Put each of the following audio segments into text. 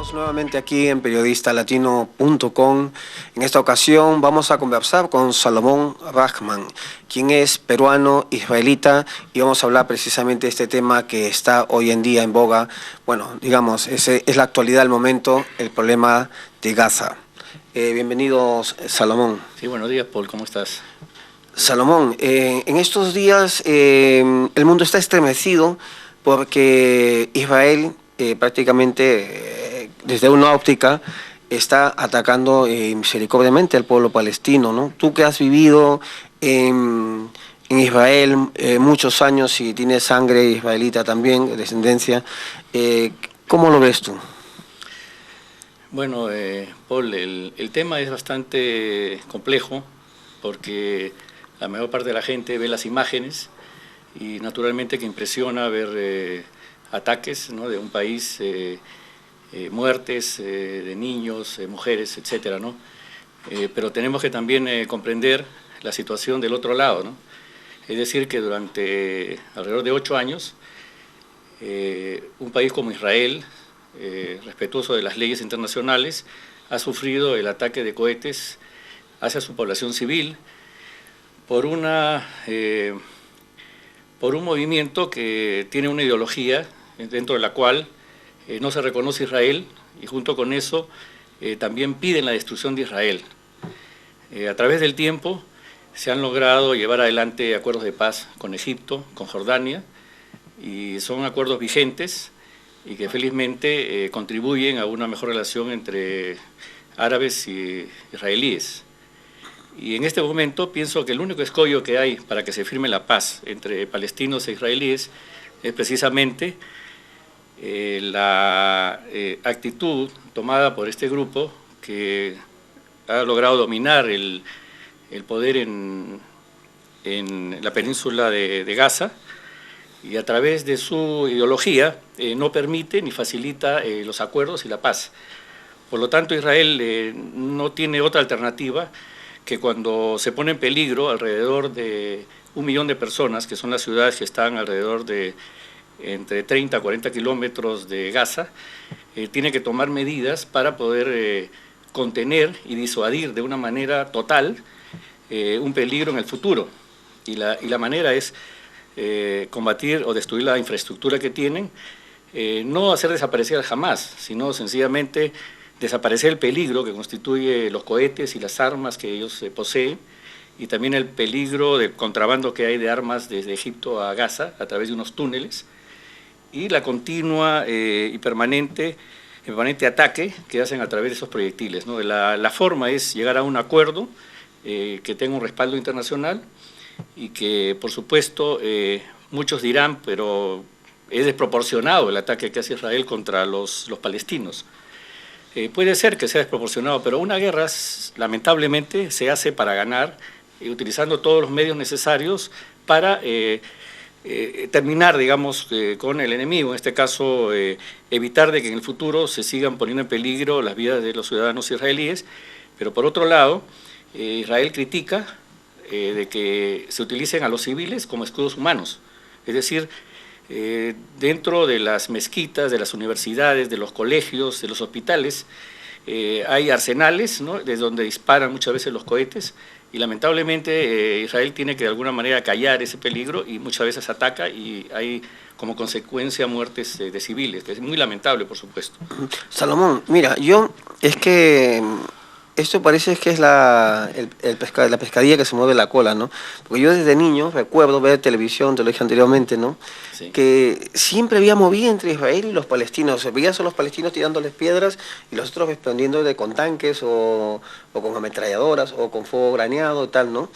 Estamos nuevamente aquí en periodista-latino.com. En esta ocasión vamos a conversar con Salomón Rachman, quien es peruano, israelita, y vamos a hablar precisamente de este tema que está hoy en día en boga. Bueno, digamos, es la actualidad del momento, el problema de Gaza. Bienvenidos, Salomón. Sí, buenos días, Paul, ¿cómo estás? Salomón, en estos días el mundo está estremecido porque Israel prácticamente desde una óptica está atacando misericordiamente al pueblo palestino, ¿no? Tú que has vivido en Israel muchos años y tienes sangre israelita también, descendencia, ¿cómo lo ves tú? Bueno, Paul, el tema es bastante complejo porque la mayor parte de la gente ve las imágenes y naturalmente que impresiona ver ataques, ¿no?, de un país, muertes de niños, mujeres, etcétera, ¿no? Pero tenemos que también comprender la situación del otro lado, ¿no? Es decir, que durante alrededor de 8 años, un país como Israel, respetuoso de las leyes internacionales, ha sufrido el ataque de cohetes hacia su población civil por un movimiento que tiene una ideología dentro de la cual no se reconoce Israel y junto con eso también piden la destrucción de Israel. A través del tiempo se han logrado llevar adelante acuerdos de paz con Egipto, con Jordania, y son acuerdos vigentes y que felizmente contribuyen a una mejor relación entre árabes y israelíes. Y en este momento pienso que el único escollo que hay para que se firme la paz entre palestinos e israelíes es precisamente la actitud tomada por este grupo que ha logrado dominar el poder en la península de Gaza y a través de su ideología no permite ni facilita los acuerdos y la paz. Por lo tanto, Israel no tiene otra alternativa que cuando se pone en peligro alrededor de 1 millón de personas, que son las ciudades que están alrededor de entre 30 a 40 kilómetros de Gaza, tiene que tomar medidas para poder contener y disuadir de una manera total un peligro en el futuro. Y la manera es combatir o destruir la infraestructura que tienen, no hacer desaparecer jamás, sino sencillamente desaparecer el peligro que constituye los cohetes y las armas que ellos poseen, y también el peligro del contrabando que hay de armas desde Egipto a Gaza a través de unos túneles, y la continua y permanente ataque que hacen a través de esos proyectiles, ¿no? La forma es llegar a un acuerdo que tenga un respaldo internacional y que, por supuesto, muchos dirán, pero es desproporcionado el ataque que hace Israel contra los palestinos. Puede ser que sea desproporcionado, pero una guerra lamentablemente se hace para ganar, utilizando todos los medios necesarios para terminar, digamos, con el enemigo, en este caso evitar de que en el futuro se sigan poniendo en peligro las vidas de los ciudadanos israelíes. Pero por otro lado, Israel critica de que se utilicen a los civiles como escudos humanos, es decir, dentro de las mezquitas, de las universidades, de los colegios, de los hospitales, hay arsenales, ¿no?, desde donde disparan muchas veces los cohetes, y lamentablemente Israel tiene que de alguna manera callar ese peligro y muchas veces ataca y hay como consecuencia muertes de civiles, que es muy lamentable, por supuesto. Salomón, mira, es que esto parece que es la pescadilla que se mueve la cola, ¿no? Porque yo desde niño recuerdo ver televisión, te lo dije anteriormente, ¿no? Sí. Que siempre había movida entre Israel y los palestinos. Se veía a los palestinos tirándoles piedras y los otros respondiendo con tanques o con ametralladoras o con fuego graneado y tal, ¿no?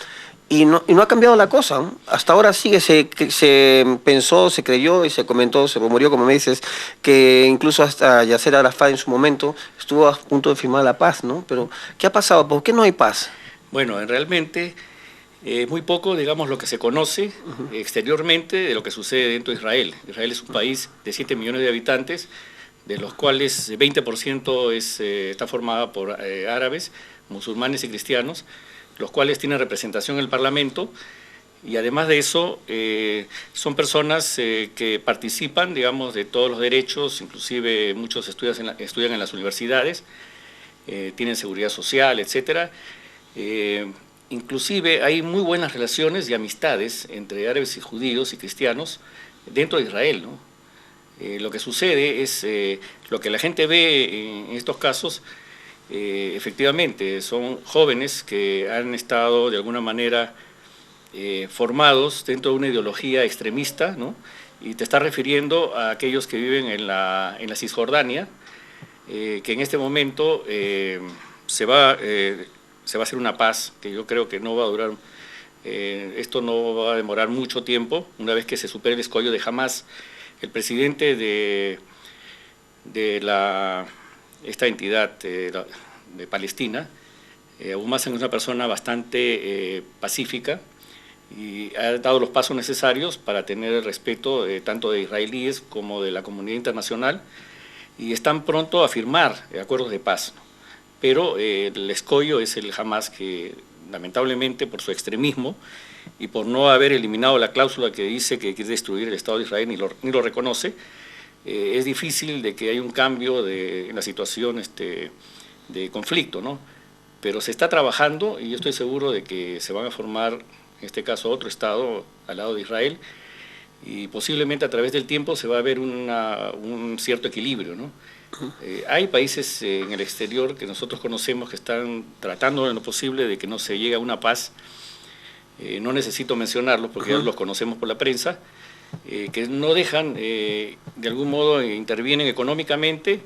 Y no ha cambiado la cosa, ¿no? Hasta ahora sigue, se pensó, se creyó y se comentó, se rumoreó, como me dices, que incluso hasta Yasser Arafat en su momento estuvo a punto de firmar la paz, ¿no? Pero, ¿qué ha pasado? ¿Por qué no hay paz? Bueno, realmente muy poco, digamos, lo que se conoce exteriormente de lo que sucede dentro de Israel. Israel es un país de 7 millones de habitantes, de los cuales 20% está formada por árabes, musulmanes y cristianos, los cuales tienen representación en el Parlamento, Y además de eso, son personas que participan, digamos, de todos los derechos, inclusive muchos estudian en las universidades, tienen seguridad social, etcétera. Inclusive hay muy buenas relaciones y amistades entre árabes y judíos y cristianos dentro de Israel, ¿no? Lo que sucede es, lo que la gente ve en estos casos, efectivamente, son jóvenes que han estado de alguna manera formados dentro de una ideología extremista, ¿no? Y te estás refiriendo a aquellos que viven en la Cisjordania, que en este momento se va a hacer una paz, que yo creo que no va a durar, esto no va a demorar mucho tiempo, una vez que se supere el escollo de Hamás. El presidente de esta entidad de Palestina, Abu Mazen, es una persona bastante pacífica, y ha dado los pasos necesarios para tener el respeto tanto de israelíes como de la comunidad internacional, y están pronto a firmar acuerdos de paz, ¿no? Pero el escollo es el Hamás, que lamentablemente por su extremismo y por no haber eliminado la cláusula que dice que quiere destruir el Estado de Israel ni lo reconoce, es difícil de que haya un cambio en la situación de conflicto, ¿no? Pero se está trabajando, y yo estoy seguro de que se van a formar, en este caso, otro Estado al lado de Israel, y posiblemente a través del tiempo se va a ver un cierto equilibrio, ¿no? Hay países en el exterior que nosotros conocemos que están tratando en lo posible de que no se llegue a una paz. No necesito mencionarlos porque ya los conocemos por la prensa, que no dejan, de algún modo intervienen económicamente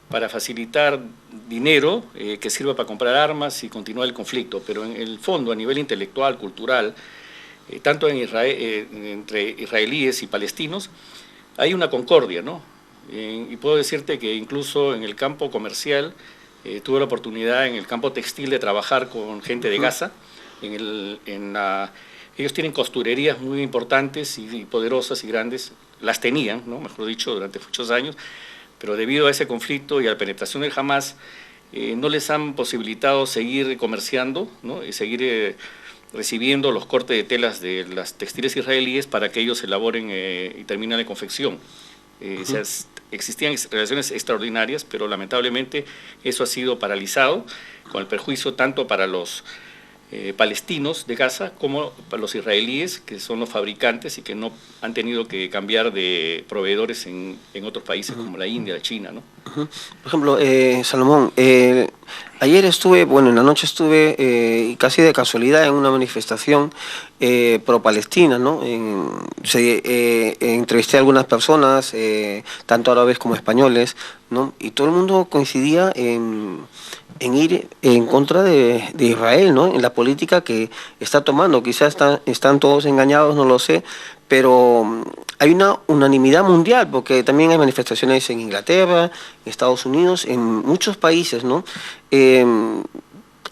para facilitar dinero que sirva para comprar armas y continuar el conflicto, pero en el fondo, a nivel intelectual, cultural, tanto entre israelíes y palestinos, hay una concordia, ¿no? Y puedo decirte que incluso en el campo comercial, tuve la oportunidad en el campo textil de trabajar con gente de Gaza. Ellos tienen costurerías muy importantes y poderosas y grandes, las tenían, ¿no? Mejor dicho, durante muchos años, pero debido a ese conflicto y a la penetración del Hamás, no les han posibilitado seguir comerciando, ¿no? Y seguir recibiendo los cortes de telas de las textiles israelíes para que ellos elaboren y terminen la confección. Existían relaciones extraordinarias, pero lamentablemente eso ha sido paralizado, con el perjuicio tanto para los palestinos de Gaza como para los israelíes, que son los fabricantes y que no han tenido que cambiar de proveedores en otros países como la India, la China, ¿no? Por ejemplo, Salomón, ayer estuve, bueno, en la noche estuve casi de casualidad en una manifestación pro-palestina, ¿no? Entrevisté a algunas personas, tanto árabes como españoles, ¿no? Y todo el mundo coincidía en ir en contra de Israel, ¿no? En la política que está tomando. Quizás están todos engañados, no lo sé, pero hay una unanimidad mundial, porque también hay manifestaciones en Inglaterra, en Estados Unidos, en muchos países, ¿no?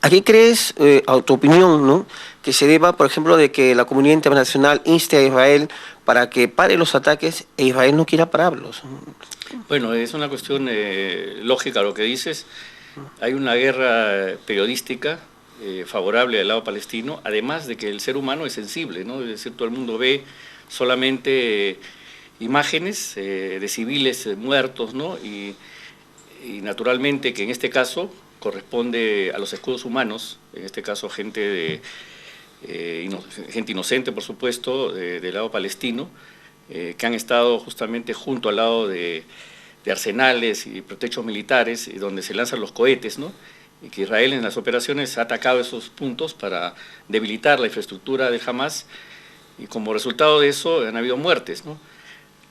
¿A qué crees, a tu opinión, ¿no?, que se deba, por ejemplo, de que la comunidad internacional inste a Israel para que pare los ataques e Israel no quiera pararlos? Bueno, es una cuestión lógica lo que dices. Hay una guerra periodística favorable al lado palestino, además de que el ser humano es sensible, ¿no? Es decir, todo el mundo ve solamente imágenes de civiles muertos, ¿no? Y naturalmente que en este caso corresponde a los escudos humanos, en este caso gente inocente, por supuesto, del lado palestino, que han estado justamente junto al lado de arsenales y protechos militares, y donde se lanzan los cohetes, ¿no? Y que Israel en las operaciones ha atacado esos puntos para debilitar la infraestructura del Hamás, y como resultado de eso han habido muertes, ¿no?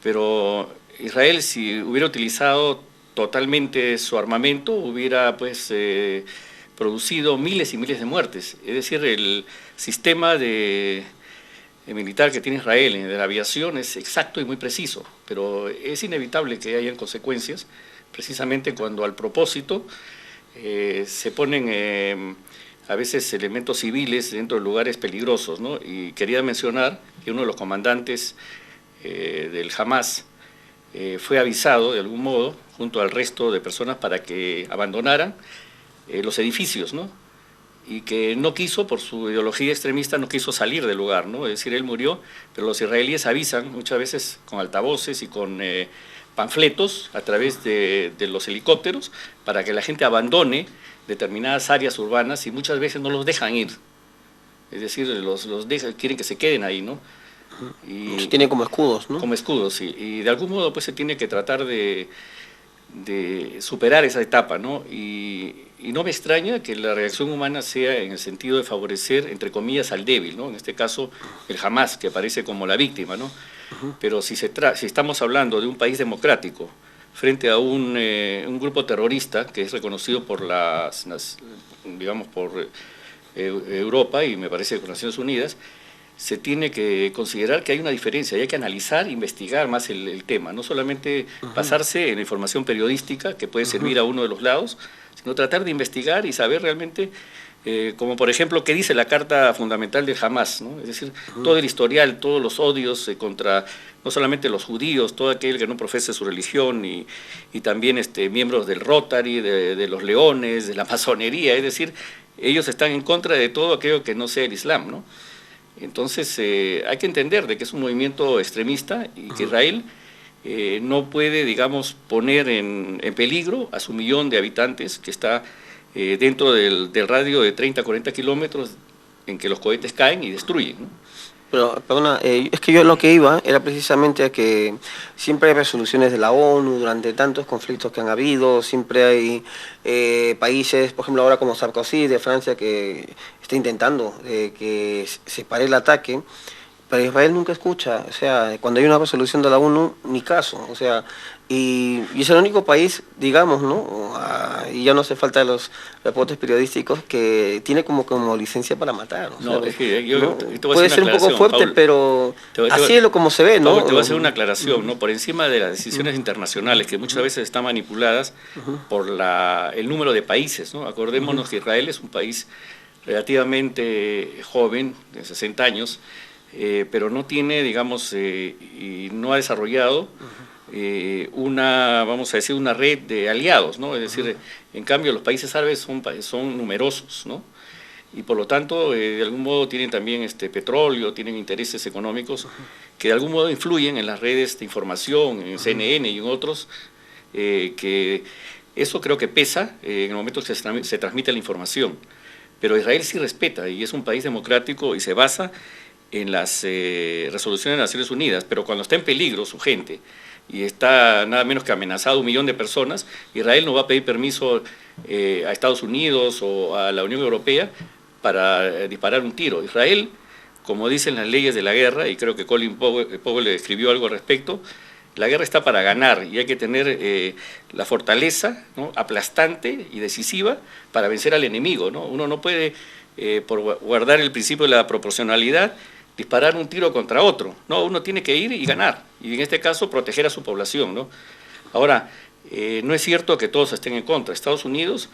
Pero Israel, si hubiera utilizado totalmente su armamento, hubiera pues producido miles y miles de muertes. Es decir, el sistema militar que tiene Israel de la aviación es exacto y muy preciso, pero es inevitable que hayan consecuencias, precisamente cuando al propósito se ponen a veces elementos civiles dentro de lugares peligrosos, ¿no? Y quería mencionar que uno de los comandantes del Hamás fue avisado de algún modo, junto al resto de personas, para que abandonaran los edificios, ¿no? y que no quiso, por su ideología extremista, no quiso salir del lugar, ¿no? Es decir, él murió, pero los israelíes avisan muchas veces con altavoces y con panfletos a través de los helicópteros para que la gente abandone determinadas áreas urbanas y muchas veces no los dejan ir. Es decir, los dejan, quieren que se queden ahí, ¿no? Y se tiene como escudos, ¿no? Como escudos, sí. Y de algún modo pues se tiene que tratar de superar esa etapa, ¿no? Y no me extraña que la reacción humana sea en el sentido de favorecer, entre comillas, al débil, ¿no? En este caso, el Hamás, que aparece como la víctima, ¿no? Pero si estamos hablando de un país democrático frente a un grupo terrorista que es reconocido por digamos, por Europa y me parece por Naciones Unidas, se tiene que considerar que hay una diferencia y hay que analizar, investigar más el tema, no solamente basarse en la información periodística que puede servir a uno de los lados, sino tratar de investigar y saber realmente, como por ejemplo, qué dice la Carta Fundamental del Hamás, ¿no? Es decir, todo el historial, todos los odios contra no solamente los judíos, todo aquel que no profese su religión y también miembros del Rotary, de los Leones, de la masonería, es decir, ellos están en contra de todo aquello que no sea el Islam, ¿no? Entonces hay que entender de que es un movimiento extremista y que Israel no puede, digamos, poner en peligro a su 1.000.000 de habitantes que está dentro del radio de 30 a 40 kilómetros en que los cohetes caen y destruyen, ¿no? Pero, perdona, es que yo lo que iba era precisamente a que siempre hay resoluciones de la ONU durante tantos conflictos que han habido, siempre hay países, por ejemplo ahora como Sarkozy de Francia, que está intentando que se pare el ataque, pero Israel nunca escucha. O sea, cuando hay una resolución de la ONU, ni caso. O sea, y es el único país, digamos, ¿no? Y ya no hace falta los reportes periodísticos, que tiene como licencia para matar. O no, sea, es que yo ¿no? te voy a Puede hacer ser una un poco aclaración, fuerte, Paul, pero así es como se ve, ¿no? Paul, te voy a hacer una aclaración, ¿no? Por encima de las decisiones internacionales, que muchas veces están manipuladas por el número de países, ¿no? Acordémonos que Israel es un país relativamente joven, de 60 años, pero no tiene, digamos, y no ha desarrollado vamos a decir, una red de aliados, ¿no? Es decir, en cambio los países árabes son numerosos, ¿no? Y por lo tanto, de algún modo tienen también petróleo, tienen intereses económicos que de algún modo influyen en las redes de información, en CNN y en otros, que eso creo que pesa en el momento que se transmite la información. Pero Israel sí respeta y es un país democrático y se basa en las resoluciones de Naciones Unidas, pero cuando está en peligro su gente y está nada menos que amenazado 1.000.000 de personas, Israel no va a pedir permiso a Estados Unidos o a la Unión Europea para disparar un tiro. Israel, como dicen las leyes de la guerra, y creo que Colin Powell escribió algo al respecto, la guerra está para ganar y hay que tener la fortaleza, ¿no?, aplastante y decisiva para vencer al enemigo, ¿no? Uno no puede, por guardar el principio de la proporcionalidad, disparar un tiro contra otro, no, uno tiene que ir y ganar, y en este caso proteger a su población, ¿no? Ahora, no es cierto que todos estén en contra. Estados Unidos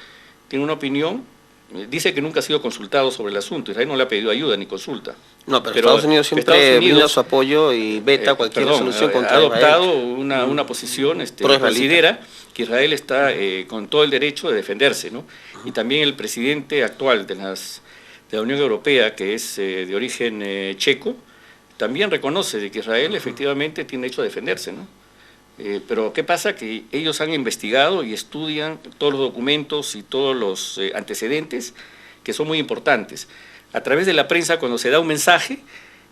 tiene una opinión, dice que nunca ha sido consultado sobre el asunto, Israel no le ha pedido ayuda ni consulta. No, pero Estados Unidos siempre brinda su apoyo y veta cualquier resolución contra Israel. Ha adoptado Israel. una posición, considera que Israel está con todo el derecho de defenderse, ¿no? Y también el presidente actual de la Unión Europea, que es de origen checo, también reconoce de que Israel efectivamente tiene derecho a defenderse, ¿no? Pero ¿qué pasa? Que ellos han investigado y estudian todos los documentos y todos los antecedentes que son muy importantes. A través de la prensa, cuando se da un mensaje,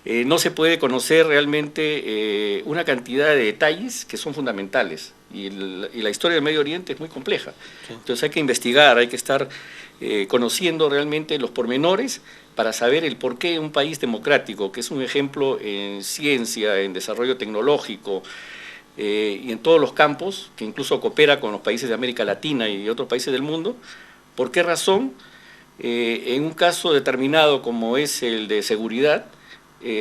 no se puede conocer realmente una cantidad de detalles que son fundamentales. Y la historia del Medio Oriente es muy compleja. Sí. Entonces hay que investigar, hay que estar conociendo realmente los pormenores para saber el por qué un país democrático, que es un ejemplo en ciencia, en desarrollo tecnológico, y en todos los campos, que incluso coopera con los países de América Latina y otros países del mundo, ¿por qué razón en un caso determinado como es el de seguridad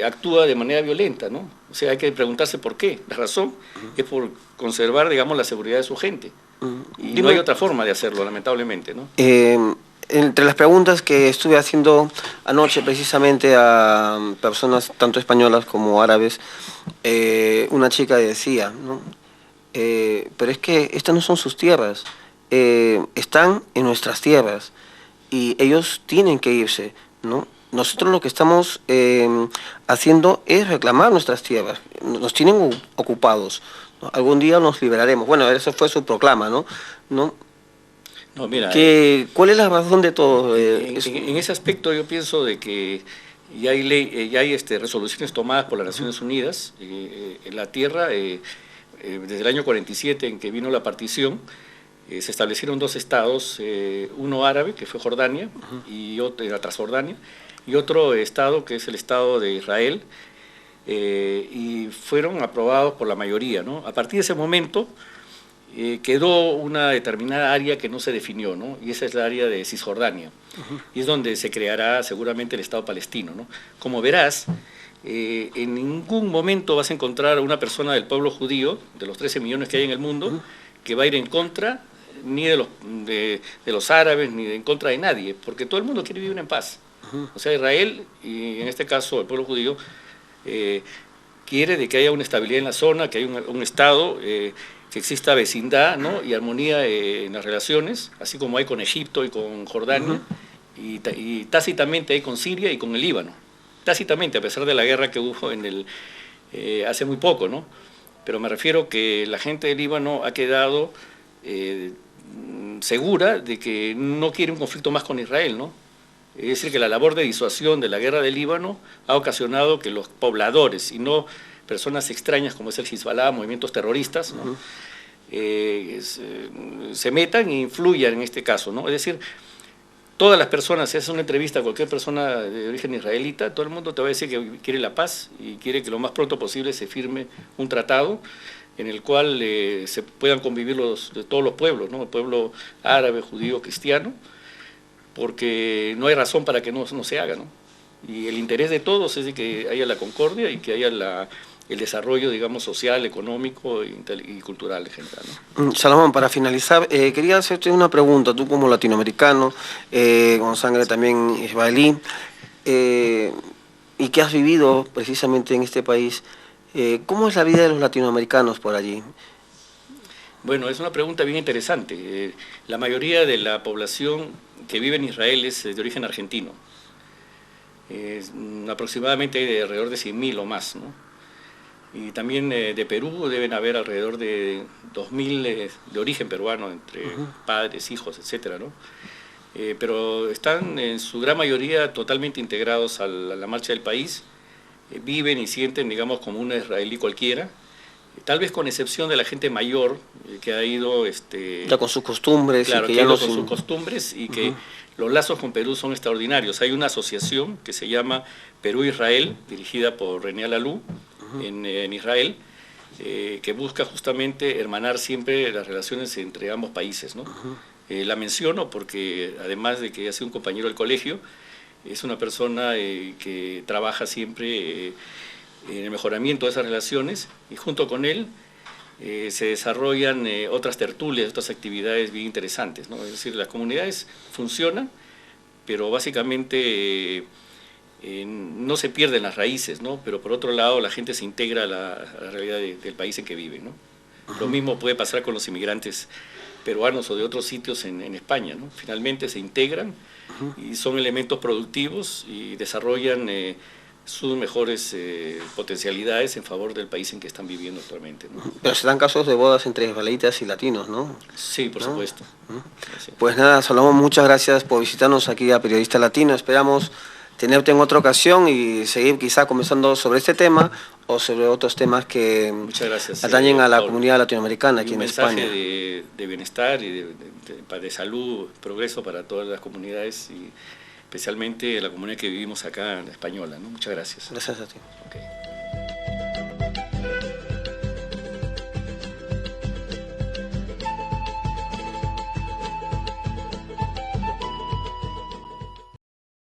actúa de manera violenta, ¿no? O sea, hay que preguntarse por qué. La razón es por conservar, digamos, la seguridad de su gente. Y no hay otra forma de hacerlo, lamentablemente, ¿no? Entre las preguntas que estuve haciendo anoche precisamente a personas tanto españolas como árabes, una chica decía, ¿no? Pero es que estas no son sus tierras, están en nuestras tierras. y ellos tienen que irse, ¿no? Nosotros lo que estamos haciendo es reclamar nuestras tierras, nos tienen ocupados, ¿no? Algún día nos liberaremos. Bueno, eso fue su proclama, ¿no? ¿No? No, mira, ¿Cuál es la razón de todo? En ese aspecto yo pienso de que ya hay resoluciones tomadas por las Naciones Unidas en la tierra, desde el año 47 en que vino la partición. Se establecieron dos estados, uno árabe, que fue Jordania, y otro, era Transjordania, y otro estado que es el Estado de Israel, y fueron aprobados por la mayoría, ¿no? A partir de ese momento quedó una determinada área que no se definió, ¿no? Y esa es la área de Cisjordania, y es donde se creará seguramente el Estado palestino, ¿no? Como verás, en ningún momento vas a encontrar a una persona del pueblo judío, de los 13 millones que hay en el mundo, que va a ir en contra ni de los árabes, ni en contra de nadie, porque todo el mundo quiere vivir en paz. O sea, Israel, y en este caso el pueblo judío, quiere de que haya una estabilidad en la zona, que haya un Estado, que exista vecindad, ¿no? Y armonía en las relaciones, así como hay con Egipto y con Jordania, y tácitamente hay con Siria y con el Líbano. Tácitamente, a pesar de la guerra que hubo hace muy poco, ¿no? Pero me refiero que la gente del Líbano ha quedado segura de que no quiere un conflicto más con Israel, ¿no? Es decir, que la labor de disuasión de la guerra del Líbano ha ocasionado que los pobladores, y no personas extrañas como es el Hezbollah, movimientos terroristas, ¿no? Se metan e influyan en este caso, ¿no? Es decir, todas las personas, si haces una entrevista a cualquier persona de origen israelita, todo el mundo te va a decir que quiere la paz y quiere que lo más pronto posible se firme un tratado en el cual se puedan convivir de todos los pueblos, ¿no? El pueblo árabe, judío, cristiano, porque no hay razón para que no se haga, ¿no? Y el interés de todos es de que haya la concordia y que haya el desarrollo, digamos, social, económico y cultural en general, ¿no? Salomón, para finalizar, quería hacerte una pregunta, tú como latinoamericano, con sangre también israelí, y que has vivido precisamente en este país, ¿cómo es la vida de los latinoamericanos por allí? Bueno, es una pregunta bien interesante. La mayoría de la población que vive en Israel es de origen argentino. Aproximadamente hay alrededor de 100.000 o más, ¿no? Y también de Perú deben haber alrededor de 2.000 de origen peruano, entre padres, hijos, etcétera, ¿no? Pero están en su gran mayoría totalmente integrados a la marcha del país, viven y sienten, digamos, como un israelí cualquiera, tal vez con excepción de la gente mayor que ha ido ya con sus costumbres, claro, y que que ya ha ido no con sus costumbres, y que los lazos con Perú son extraordinarios. Hay una asociación que se llama Perú-Israel, dirigida por René Alalú en Israel, que busca justamente hermanar siempre las relaciones entre ambos países, ¿no? La menciono porque además de que ha sido un compañero del colegio, es una persona que trabaja siempre en el mejoramiento de esas relaciones, y junto con él se desarrollan otras tertulias, otras actividades bien interesantes, ¿no? Es decir, las comunidades funcionan, pero básicamente no se pierden las raíces, ¿no? Pero por otro lado la gente se integra a la realidad del país en que vive, ¿no? Lo mismo puede pasar con los inmigrantes peruanos o de otros sitios en España, ¿no? Finalmente se integran y son elementos productivos y desarrollan sus mejores potencialidades en favor del país en que están viviendo actualmente, ¿no? Pero se dan casos de bodas entre israelitas y latinos, ¿no? Sí, por supuesto. Sí. Pues nada, Salomón, muchas gracias por visitarnos aquí a Periodista Latino. Esperamos tenerte en otra ocasión y seguir quizá conversando sobre este tema o sobre otros temas que atañen a la comunidad latinoamericana aquí en España. Un mensaje de bienestar y de salud, progreso para todas las comunidades, y especialmente la comunidad que vivimos acá, la española, ¿no? Muchas gracias. Gracias a ti. Okay.